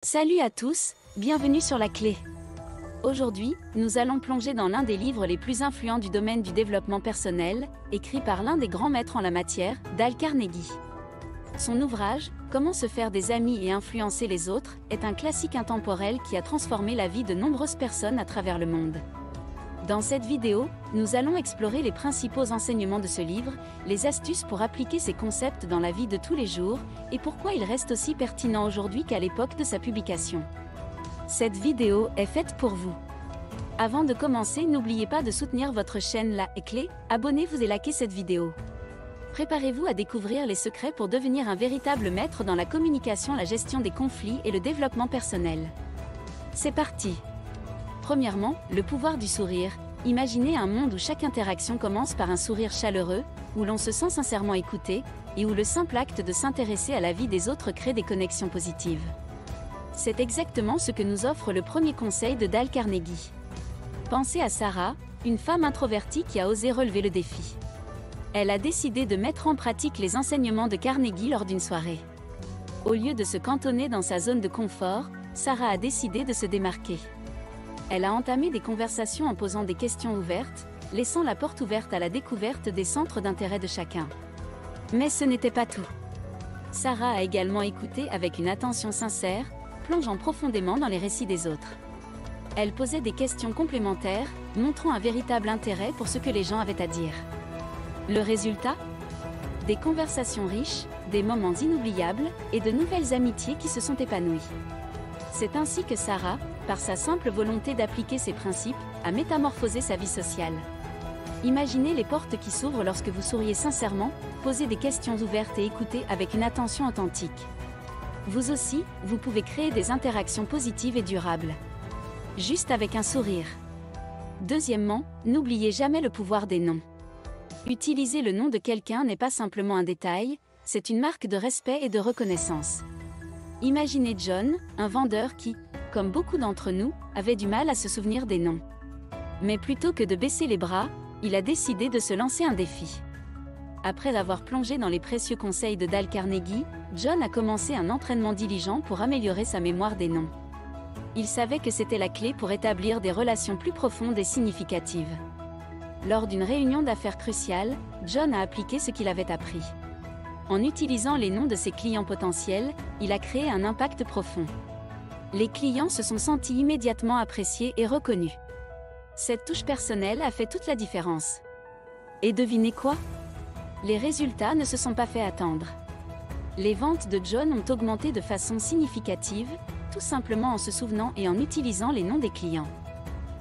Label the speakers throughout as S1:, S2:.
S1: Salut à tous, bienvenue sur La Clé. Aujourd'hui, nous allons plonger dans l'un des livres les plus influents du domaine du développement personnel, écrit par l'un des grands maîtres en la matière, Dale Carnegie. Son ouvrage, Comment se faire des amis et influencer les autres, est un classique intemporel qui a transformé la vie de nombreuses personnes à travers le monde. Dans cette vidéo, nous allons explorer les principaux enseignements de ce livre, les astuces pour appliquer ces concepts dans la vie de tous les jours, et pourquoi il reste aussi pertinent aujourd'hui qu'à l'époque de sa publication. Cette vidéo est faite pour vous. Avant de commencer, n'oubliez pas de soutenir votre chaîne La Clé, abonnez-vous et likez cette vidéo. Préparez-vous à découvrir les secrets pour devenir un véritable maître dans la communication, la gestion des conflits et le développement personnel. C'est parti! Premièrement, le pouvoir du sourire. Imaginez un monde où chaque interaction commence par un sourire chaleureux, où l'on se sent sincèrement écouté, et où le simple acte de s'intéresser à la vie des autres crée des connexions positives. C'est exactement ce que nous offre le premier conseil de Dale Carnegie. Pensez à Sarah, une femme introvertie qui a osé relever le défi. Elle a décidé de mettre en pratique les enseignements de Carnegie lors d'une soirée. Au lieu de se cantonner dans sa zone de confort, Sarah a décidé de se démarquer. Elle a entamé des conversations en posant des questions ouvertes, laissant la porte ouverte à la découverte des centres d'intérêt de chacun. Mais ce n'était pas tout. Sarah a également écouté avec une attention sincère, plongeant profondément dans les récits des autres. Elle posait des questions complémentaires, montrant un véritable intérêt pour ce que les gens avaient à dire. Le résultat ? Des conversations riches, des moments inoubliables, et de nouvelles amitiés qui se sont épanouies. C'est ainsi que Sarah, par sa simple volonté d'appliquer ses principes, a métamorphosé sa vie sociale. Imaginez les portes qui s'ouvrent lorsque vous souriez sincèrement, posez des questions ouvertes et écoutez avec une attention authentique. Vous aussi, vous pouvez créer des interactions positives et durables. Juste avec un sourire. Deuxièmement, n'oubliez jamais le pouvoir des noms. Utiliser le nom de quelqu'un n'est pas simplement un détail, c'est une marque de respect et de reconnaissance. Imaginez John, un vendeur qui, comme beaucoup d'entre nous, avait du mal à se souvenir des noms. Mais plutôt que de baisser les bras, il a décidé de se lancer un défi. Après avoir plongé dans les précieux conseils de Dale Carnegie, John a commencé un entraînement diligent pour améliorer sa mémoire des noms. Il savait que c'était la clé pour établir des relations plus profondes et significatives. Lors d'une réunion d'affaires cruciale, John a appliqué ce qu'il avait appris. En utilisant les noms de ses clients potentiels, il a créé un impact profond. Les clients se sont sentis immédiatement appréciés et reconnus. Cette touche personnelle a fait toute la différence. Et devinez quoi ? Les résultats ne se sont pas fait attendre. Les ventes de John ont augmenté de façon significative, tout simplement en se souvenant et en utilisant les noms des clients.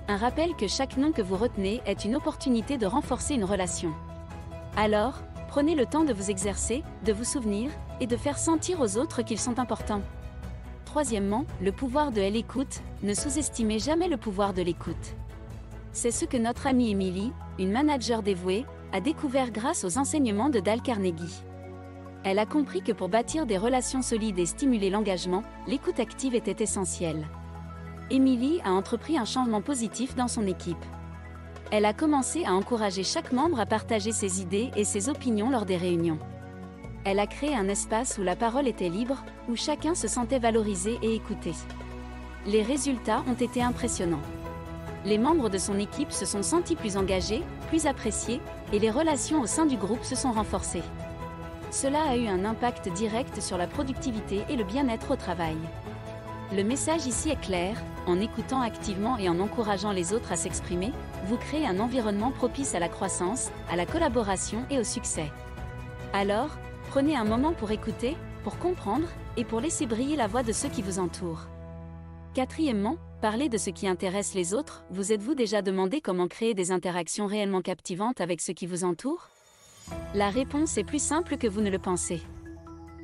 S1: Un rappel que chaque nom que vous retenez est une opportunité de renforcer une relation. Alors, prenez le temps de vous exercer, de vous souvenir, et de faire sentir aux autres qu'ils sont importants. Troisièmement, le pouvoir de l'écoute. Ne sous-estimez jamais le pouvoir de l'écoute. C'est ce que notre amie Emily, une manager dévouée, a découvert grâce aux enseignements de Dale Carnegie. Elle a compris que pour bâtir des relations solides et stimuler l'engagement, l'écoute active était essentielle. Emily a entrepris un changement positif dans son équipe. Elle a commencé à encourager chaque membre à partager ses idées et ses opinions lors des réunions. Elle a créé un espace où la parole était libre, où chacun se sentait valorisé et écouté. Les résultats ont été impressionnants. Les membres de son équipe se sont sentis plus engagés, plus appréciés, et les relations au sein du groupe se sont renforcées. Cela a eu un impact direct sur la productivité et le bien-être au travail. Le message ici est clair, en écoutant activement et en encourageant les autres à s'exprimer, vous créez un environnement propice à la croissance, à la collaboration et au succès. Alors, prenez un moment pour écouter, pour comprendre, et pour laisser briller la voix de ceux qui vous entourent. Quatrièmement, parlez de ce qui intéresse les autres. Vous êtes-vous déjà demandé comment créer des interactions réellement captivantes avec ceux qui vous entourent ? La réponse est plus simple que vous ne le pensez.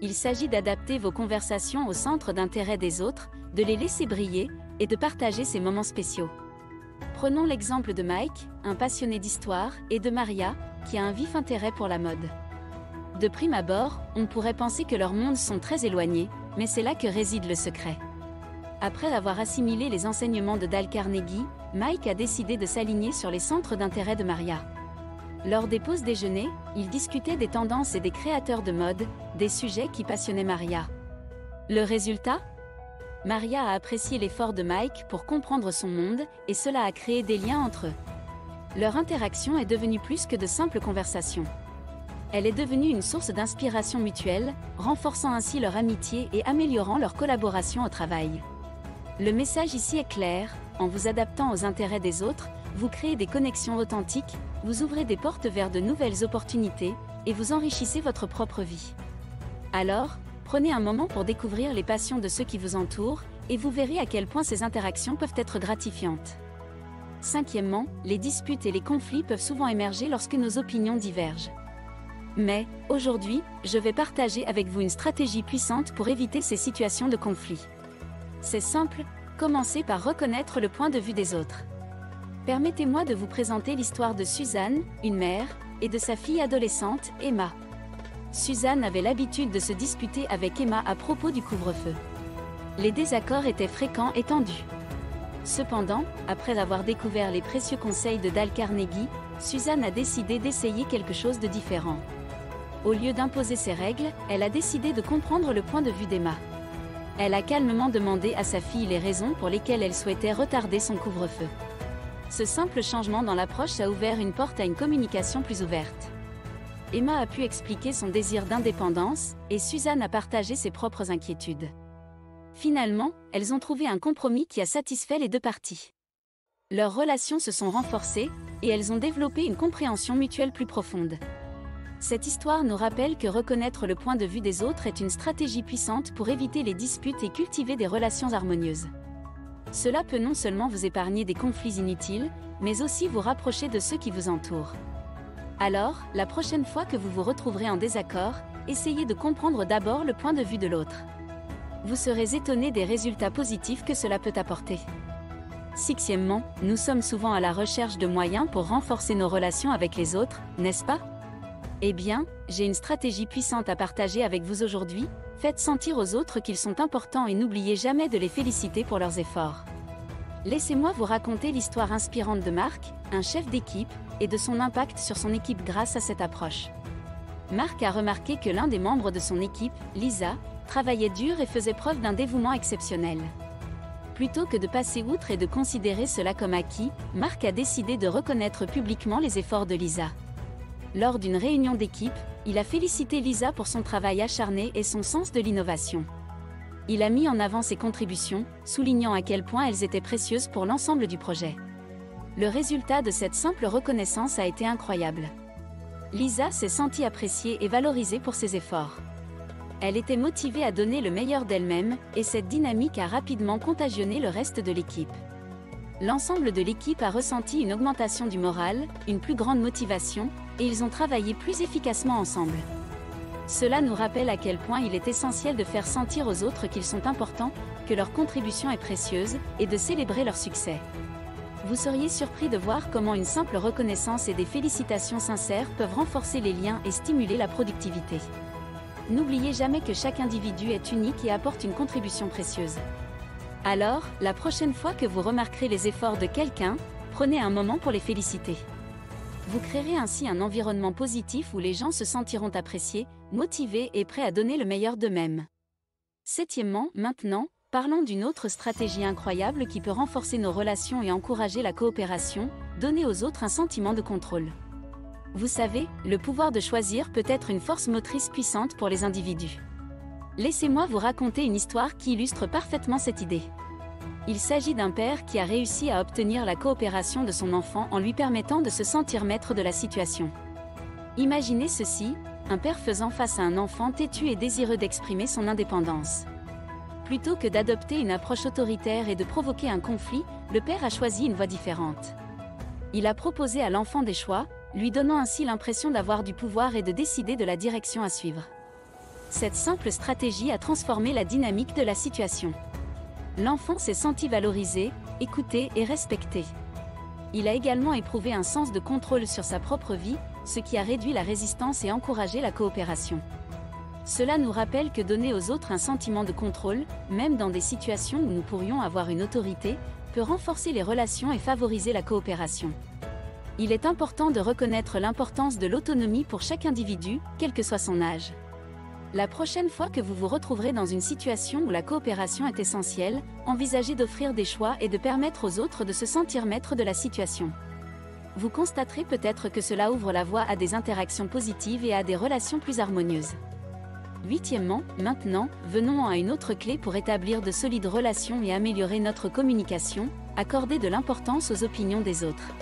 S1: Il s'agit d'adapter vos conversations au centre d'intérêt des autres, de les laisser briller, et de partager ces moments spéciaux. Prenons l'exemple de Mike, un passionné d'histoire, et de Maria, qui a un vif intérêt pour la mode. De prime abord, on pourrait penser que leurs mondes sont très éloignés, mais c'est là que réside le secret. Après avoir assimilé les enseignements de Dale Carnegie, Mike a décidé de s'aligner sur les centres d'intérêt de Maria. Lors des pauses déjeuner, ils discutaient des tendances et des créateurs de mode, des sujets qui passionnaient Maria. Le résultat ? Maria a apprécié l'effort de Mike pour comprendre son monde, et cela a créé des liens entre eux. Leur interaction est devenue plus que de simples conversations. Elle est devenue une source d'inspiration mutuelle, renforçant ainsi leur amitié et améliorant leur collaboration au travail. Le message ici est clair, en vous adaptant aux intérêts des autres, vous créez des connexions authentiques, vous ouvrez des portes vers de nouvelles opportunités, et vous enrichissez votre propre vie. Alors, prenez un moment pour découvrir les passions de ceux qui vous entourent, et vous verrez à quel point ces interactions peuvent être gratifiantes. Cinquièmement, les disputes et les conflits peuvent souvent émerger lorsque nos opinions divergent. Mais, aujourd'hui, je vais partager avec vous une stratégie puissante pour éviter ces situations de conflit. C'est simple, commencez par reconnaître le point de vue des autres. Permettez-moi de vous présenter l'histoire de Suzanne, une mère, et de sa fille adolescente, Emma. Suzanne avait l'habitude de se disputer avec Emma à propos du couvre-feu. Les désaccords étaient fréquents et tendus. Cependant, après avoir découvert les précieux conseils de Dale Carnegie, Suzanne a décidé d'essayer quelque chose de différent. Au lieu d'imposer ses règles, elle a décidé de comprendre le point de vue d'Emma. Elle a calmement demandé à sa fille les raisons pour lesquelles elle souhaitait retarder son couvre-feu. Ce simple changement dans l'approche a ouvert une porte à une communication plus ouverte. Emma a pu expliquer son désir d'indépendance, et Suzanne a partagé ses propres inquiétudes. Finalement, elles ont trouvé un compromis qui a satisfait les deux parties. Leurs relations se sont renforcées, et elles ont développé une compréhension mutuelle plus profonde. Cette histoire nous rappelle que reconnaître le point de vue des autres est une stratégie puissante pour éviter les disputes et cultiver des relations harmonieuses. Cela peut non seulement vous épargner des conflits inutiles, mais aussi vous rapprocher de ceux qui vous entourent. Alors, la prochaine fois que vous vous retrouverez en désaccord, essayez de comprendre d'abord le point de vue de l'autre. Vous serez étonné des résultats positifs que cela peut apporter. Sixièmement, nous sommes souvent à la recherche de moyens pour renforcer nos relations avec les autres, n'est-ce pas? Eh bien, j'ai une stratégie puissante à partager avec vous aujourd'hui. Faites sentir aux autres qu'ils sont importants et n'oubliez jamais de les féliciter pour leurs efforts. Laissez-moi vous raconter l'histoire inspirante de Marc, un chef d'équipe, et de son impact sur son équipe grâce à cette approche. Marc a remarqué que l'un des membres de son équipe, Lisa, travaillait dur et faisait preuve d'un dévouement exceptionnel. Plutôt que de passer outre et de considérer cela comme acquis, Marc a décidé de reconnaître publiquement les efforts de Lisa. Lors d'une réunion d'équipe, il a félicité Lisa pour son travail acharné et son sens de l'innovation. Il a mis en avant ses contributions, soulignant à quel point elles étaient précieuses pour l'ensemble du projet. Le résultat de cette simple reconnaissance a été incroyable. Lisa s'est sentie appréciée et valorisée pour ses efforts. Elle était motivée à donner le meilleur d'elle-même, et cette dynamique a rapidement contagionné le reste de l'équipe. L'ensemble de l'équipe a ressenti une augmentation du moral, une plus grande motivation, et ils ont travaillé plus efficacement ensemble. Cela nous rappelle à quel point il est essentiel de faire sentir aux autres qu'ils sont importants, que leur contribution est précieuse, et de célébrer leur succès. Vous seriez surpris de voir comment une simple reconnaissance et des félicitations sincères peuvent renforcer les liens et stimuler la productivité. N'oubliez jamais que chaque individu est unique et apporte une contribution précieuse. Alors, la prochaine fois que vous remarquerez les efforts de quelqu'un, prenez un moment pour les féliciter. Vous créerez ainsi un environnement positif où les gens se sentiront appréciés, motivés et prêts à donner le meilleur d'eux-mêmes. Septièmement, maintenant, parlons d'une autre stratégie incroyable qui peut renforcer nos relations et encourager la coopération, donner aux autres un sentiment de contrôle. Vous savez, le pouvoir de choisir peut être une force motrice puissante pour les individus. Laissez-moi vous raconter une histoire qui illustre parfaitement cette idée. Il s'agit d'un père qui a réussi à obtenir la coopération de son enfant en lui permettant de se sentir maître de la situation. Imaginez ceci, un père faisant face à un enfant têtu et désireux d'exprimer son indépendance. Plutôt que d'adopter une approche autoritaire et de provoquer un conflit, le père a choisi une voie différente. Il a proposé à l'enfant des choix, lui donnant ainsi l'impression d'avoir du pouvoir et de décider de la direction à suivre. Cette simple stratégie a transformé la dynamique de la situation. L'enfant s'est senti valorisé, écouté et respecté. Il a également éprouvé un sens de contrôle sur sa propre vie, ce qui a réduit la résistance et encouragé la coopération. Cela nous rappelle que donner aux autres un sentiment de contrôle, même dans des situations où nous pourrions avoir une autorité, peut renforcer les relations et favoriser la coopération. Il est important de reconnaître l'importance de l'autonomie pour chaque individu, quel que soit son âge. La prochaine fois que vous vous retrouverez dans une situation où la coopération est essentielle, envisagez d'offrir des choix et de permettre aux autres de se sentir maîtres de la situation. Vous constaterez peut-être que cela ouvre la voie à des interactions positives et à des relations plus harmonieuses. Huitièmement, maintenant, venons à une autre clé pour établir de solides relations et améliorer notre communication, accorder de l'importance aux opinions des autres.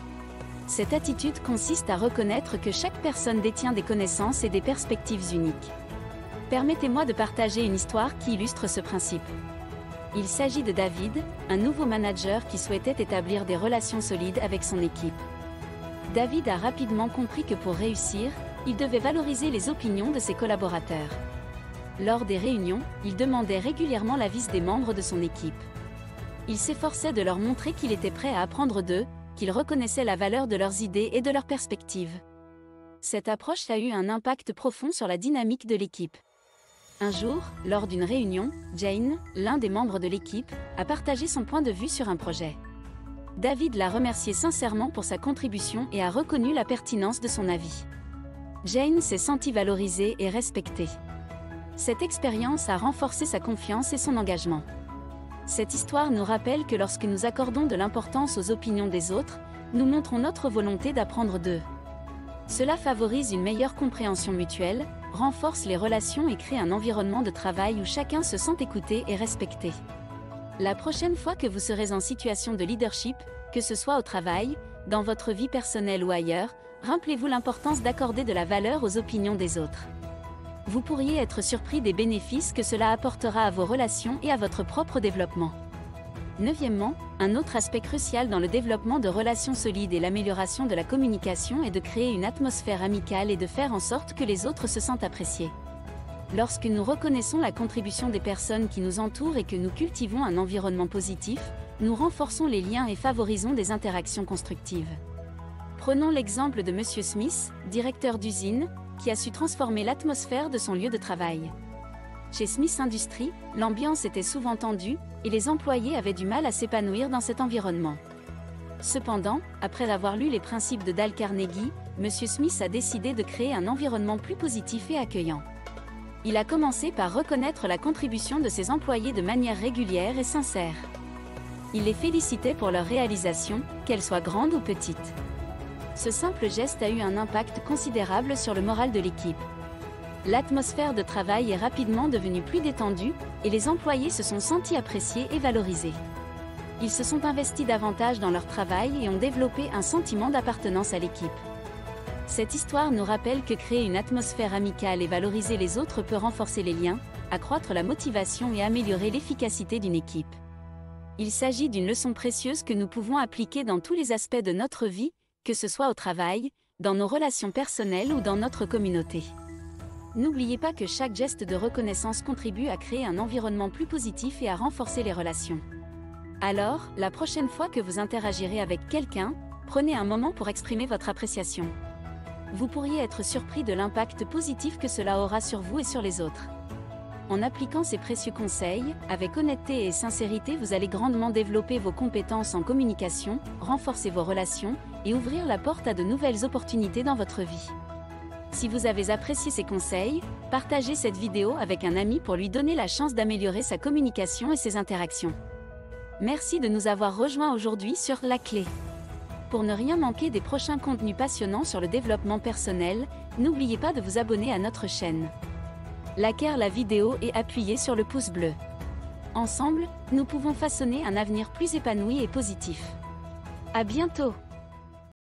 S1: Cette attitude consiste à reconnaître que chaque personne détient des connaissances et des perspectives uniques. Permettez-moi de partager une histoire qui illustre ce principe. Il s'agit de David, un nouveau manager qui souhaitait établir des relations solides avec son équipe. David a rapidement compris que pour réussir, il devait valoriser les opinions de ses collaborateurs. Lors des réunions, il demandait régulièrement l'avis des membres de son équipe. Il s'efforçait de leur montrer qu'il était prêt à apprendre d'eux, qu'il reconnaissait la valeur de leurs idées et de leurs perspectives. Cette approche a eu un impact profond sur la dynamique de l'équipe. Un jour, lors d'une réunion, Jane, l'un des membres de l'équipe, a partagé son point de vue sur un projet. David l'a remercié sincèrement pour sa contribution et a reconnu la pertinence de son avis. Jane s'est sentie valorisée et respectée. Cette expérience a renforcé sa confiance et son engagement. Cette histoire nous rappelle que lorsque nous accordons de l'importance aux opinions des autres, nous montrons notre volonté d'apprendre d'eux. Cela favorise une meilleure compréhension mutuelle, renforce les relations et crée un environnement de travail où chacun se sent écouté et respecté. La prochaine fois que vous serez en situation de leadership, que ce soit au travail, dans votre vie personnelle ou ailleurs, rappelez-vous l'importance d'accorder de la valeur aux opinions des autres. Vous pourriez être surpris des bénéfices que cela apportera à vos relations et à votre propre développement. Neuvièmement, un autre aspect crucial dans le développement de relations solides et l'amélioration de la communication est de créer une atmosphère amicale et de faire en sorte que les autres se sentent appréciés. Lorsque nous reconnaissons la contribution des personnes qui nous entourent et que nous cultivons un environnement positif, nous renforçons les liens et favorisons des interactions constructives. Prenons l'exemple de M. Smith, directeur d'usine, qui a su transformer l'atmosphère de son lieu de travail. Chez Smith Industries, l'ambiance était souvent tendue, et les employés avaient du mal à s'épanouir dans cet environnement. Cependant, après avoir lu les principes de Dale Carnegie, M. Smith a décidé de créer un environnement plus positif et accueillant. Il a commencé par reconnaître la contribution de ses employés de manière régulière et sincère. Il les félicitait pour leur réalisation, qu'elle soit grande ou petite. Ce simple geste a eu un impact considérable sur le moral de l'équipe. L'atmosphère de travail est rapidement devenue plus détendue, et les employés se sont sentis appréciés et valorisés. Ils se sont investis davantage dans leur travail et ont développé un sentiment d'appartenance à l'équipe. Cette histoire nous rappelle que créer une atmosphère amicale et valoriser les autres peut renforcer les liens, accroître la motivation et améliorer l'efficacité d'une équipe. Il s'agit d'une leçon précieuse que nous pouvons appliquer dans tous les aspects de notre vie, que ce soit au travail, dans nos relations personnelles ou dans notre communauté. N'oubliez pas que chaque geste de reconnaissance contribue à créer un environnement plus positif et à renforcer les relations. Alors, la prochaine fois que vous interagirez avec quelqu'un, prenez un moment pour exprimer votre appréciation. Vous pourriez être surpris de l'impact positif que cela aura sur vous et sur les autres. En appliquant ces précieux conseils, avec honnêteté et sincérité, vous allez grandement développer vos compétences en communication, renforcer vos relations et ouvrir la porte à de nouvelles opportunités dans votre vie. Si vous avez apprécié ces conseils, partagez cette vidéo avec un ami pour lui donner la chance d'améliorer sa communication et ses interactions. Merci de nous avoir rejoints aujourd'hui sur La Clé. Pour ne rien manquer des prochains contenus passionnants sur le développement personnel, n'oubliez pas de vous abonner à notre chaîne. Likez la vidéo et appuyez sur le pouce bleu. Ensemble, nous pouvons façonner un avenir plus épanoui et positif. À bientôt!